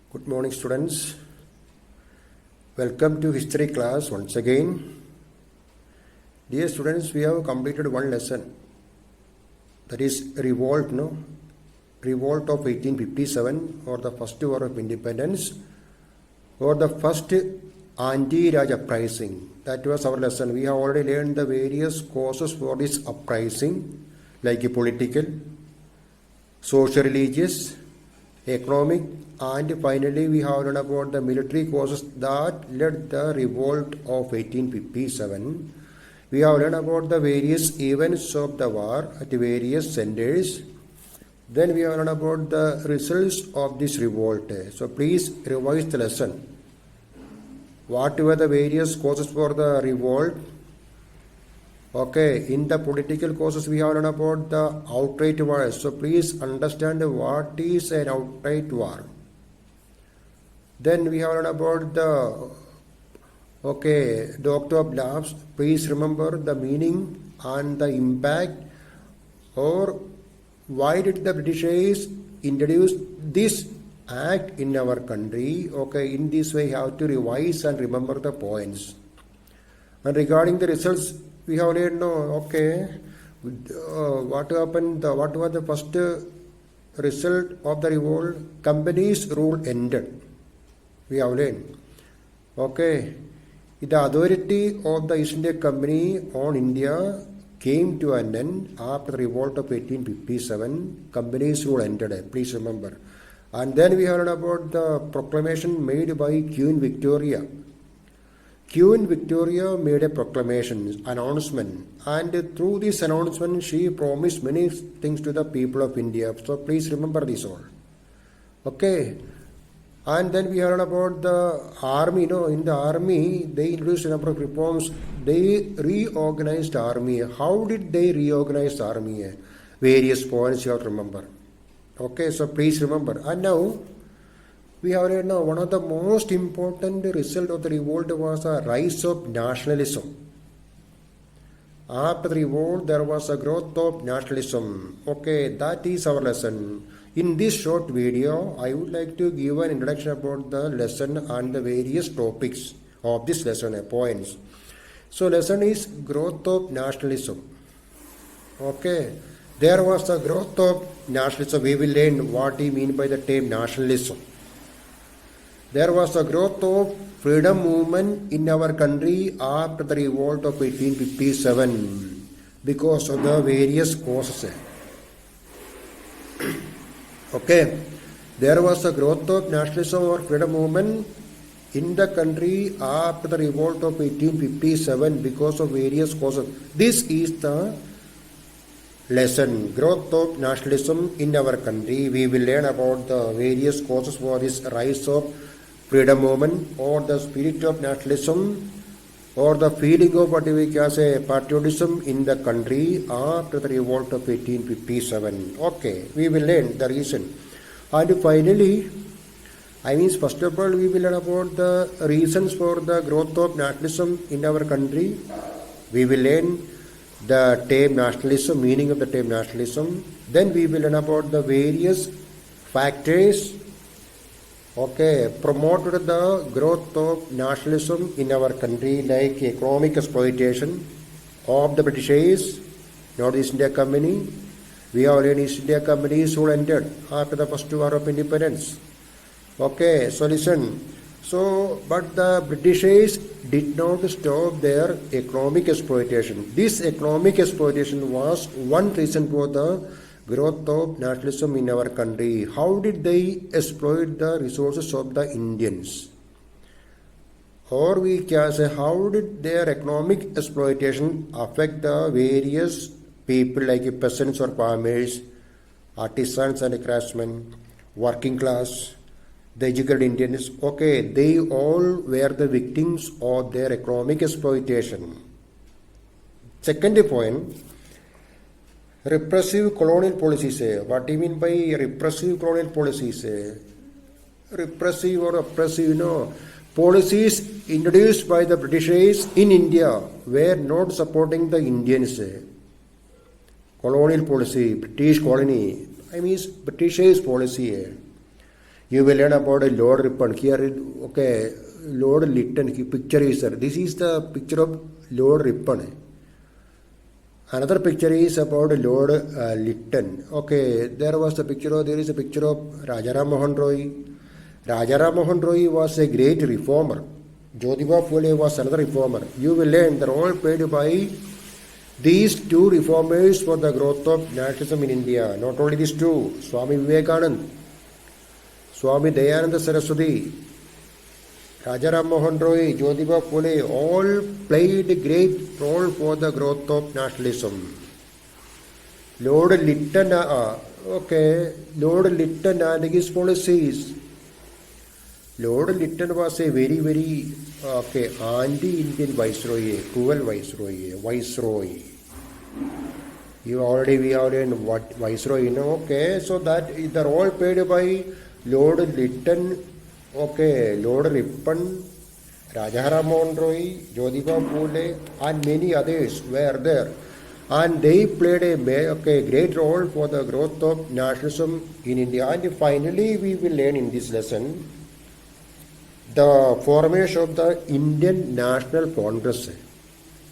Good morning, students. Welcome to history class once again. Dear students, we have completed one lesson. That is revolt, no? Revolt of 1857 or the first war of independence or the first anti-Raj uprising. That was our lesson. We have already learned the various causes for this uprising, like political, social-religious, economic, and finally we have learned about the military causes that led the revolt of 1857. We have learned about the various events of the war at various centers. Then we have learned about the results of this revolt. So please revise the lesson. What were the various causes for the revolt? Okay, in the political causes we have learned about the outright war. So please understand what is an outright war. Then we have learned about the Doctor of Labs. Please remember the meaning and the impact, or why did the Britishers introduce this act in our country. Okay, in this way you have to revise and remember the points. And regarding the results, we have learned what happened, what was the first result of the revolt? Company's rule ended. We have learned. Okay, the authority of the East India Company on India came to an end after the revolt of 1857. Company's rule ended. Please remember. And then we heard about the proclamation made by Queen Victoria. Queen Victoria made a proclamation, announcement, and through this announcement she promised many things to the people of India. So please remember this all. Okay. And then we heard about the army. In the army they introduced a number of reforms. They reorganized the army. How did they reorganize the army? Various points you have to remember. Okay, so please remember. And now we have read now one of the most important result of the revolt was a rise of nationalism. After the revolt, there was a growth of nationalism. Okay, that is our lesson. In this short video, I would like to give an introduction about the lesson and the various topics of this lesson, points. So lesson is growth of nationalism. Okay, there was a growth of nationalism. We will learn what we mean by the term nationalism. There was a growth of freedom movement in our country after the revolt of 1857 because of the various causes. Okay, there was a growth of nationalism or freedom movement in the country after the revolt of 1857 because of various causes. This is the lesson, growth of nationalism in our country. We will learn about the various causes for this rise of freedom movement or the spirit of nationalism or the feeling of what we can say patriotism in the country after the revolt of 1857. Okay, we will learn the reason. And finally, first of all, we will learn about the reasons for the growth of nationalism in our country. We will learn the term nationalism, meaning of the term nationalism. Then we will learn about the various factors promoted the growth of nationalism in our country, like economic exploitation of the Britishers, not the East India Company. We have learned East India Company's rule ended after the first war of independence. Okay, so listen. So, but the Britishers did not stop their economic exploitation. This economic exploitation was one reason for the growth of nationalism in our country. How did they exploit the resources of the Indians? Or we can say, how did their economic exploitation affect the various people like peasants or farmers, artisans and craftsmen, working class, the educated Indians? Okay, they all were the victims of their economic exploitation. Second point, repressive colonial policies. What do you mean by repressive colonial policies? Repressive or oppressive, policies introduced by the Britishers in India were not supporting the Indians. Colonial policy, British colony, Britishers policy. You will learn about a Lord Ripon. Here, okay, Lord Lytton. Picture is there. This is the picture of Lord Ripon. Another picture is about Lord Lytton. Okay, there is a picture of Rajaram Mohan Roy. Rajaram Mohan Roy was a great reformer. Jyotiba Phule was another reformer. You will learn they're all paid by these two reformers for the growth of nationalism in India. Not only these two, Swami Vivekananda, Swami Dayananda Saraswati, Rajaram Mohan Roy, Jyotiba Phule, all played a great role for the growth of nationalism. Lord Lytton, Lord Lytton and his policies. Lord Lytton was a very, very anti-Indian viceroy, cruel viceroy. We already know what viceroy, you know. Okay, so that they're all paid by Lord Lytton. Okay, Lord Ripon, Rajaram Mohan Roy, Jyotiba Phule, and many others were there. And they played a great role for the growth of nationalism in India. And finally, we will learn in this lesson the formation of the Indian National Congress.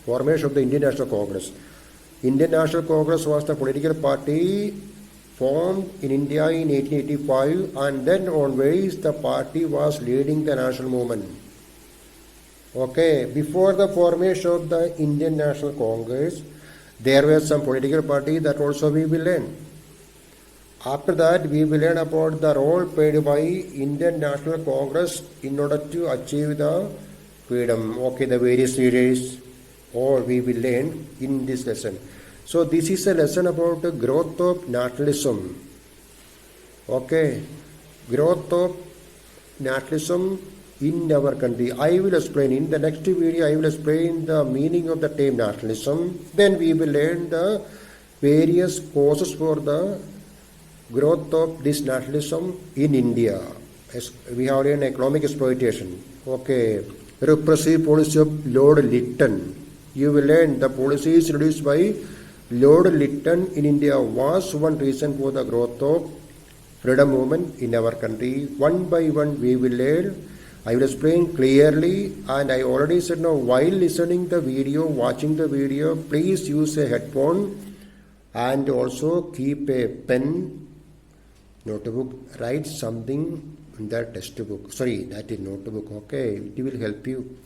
Formation of the Indian National Congress. Indian National Congress was the political party formed in India in 1885, and then onwards the party was leading the national movement. Okay, before the formation of the Indian National Congress, there were some political parties that also we will learn. After that, we will learn about the role played by Indian National Congress in order to achieve the freedom. Okay, the various leaders, all we will learn in this lesson. So this is a lesson about the growth of nationalism. Okay, growth of nationalism in our country. I will explain in the next video. I will explain the meaning of the term nationalism. Then we will learn the various causes for the growth of this nationalism in India. As we have learned economic exploitation. Okay, repressive policy of Lord Lytton. You will learn the policies introduced by Lord Lytton in India was one reason for the growth of freedom movement in our country. One by one we will learn. I will explain clearly, and I already said now, while listening the video, watching the video, please use a headphone and also keep a pen, notebook, write something in that textbook. Sorry, that is notebook. Okay, it will help you.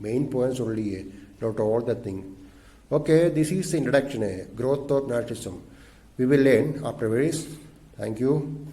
Main points only, not all the thing. Okay, this is the introduction, growth of nationalism. We will learn afterwards. Thank you.